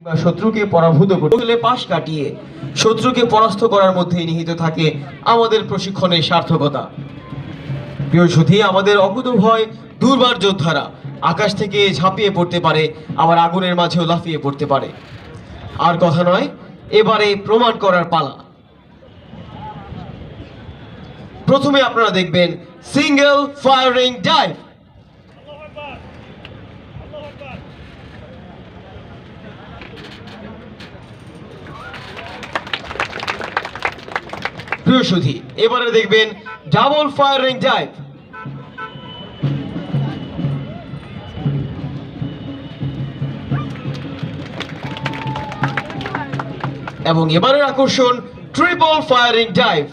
শত্রুকে পরাভূত করতে পাশ কাটিয়ে শত্রুকে পরাস্ত করার মধ্যেই নিহিত থাকে আমাদের প্রশিক্ষণের সার্থকতা। প্রিয় সুধী, আমাদের অকুতোভয় দুর্বার যোদ্ধারা আকাশ থেকে ঝাঁপিয়ে পড়তে পারে, আবার আগুনের মাঝেও লাফিয়ে পড়তে পারে। আর কথা নয়, এবারে প্রমাণ করার পালা। প্রথমে আপনারা দেখবেন সিঙ্গেল ফায়ারিং ডাইভ। প্রিয় সুধী, এবারে দেখবেন ডাবল ফায়ারিং ডাইভ। এবং এবারের আকর্ষণ ট্রিপল ফায়ারিং ডাইভ।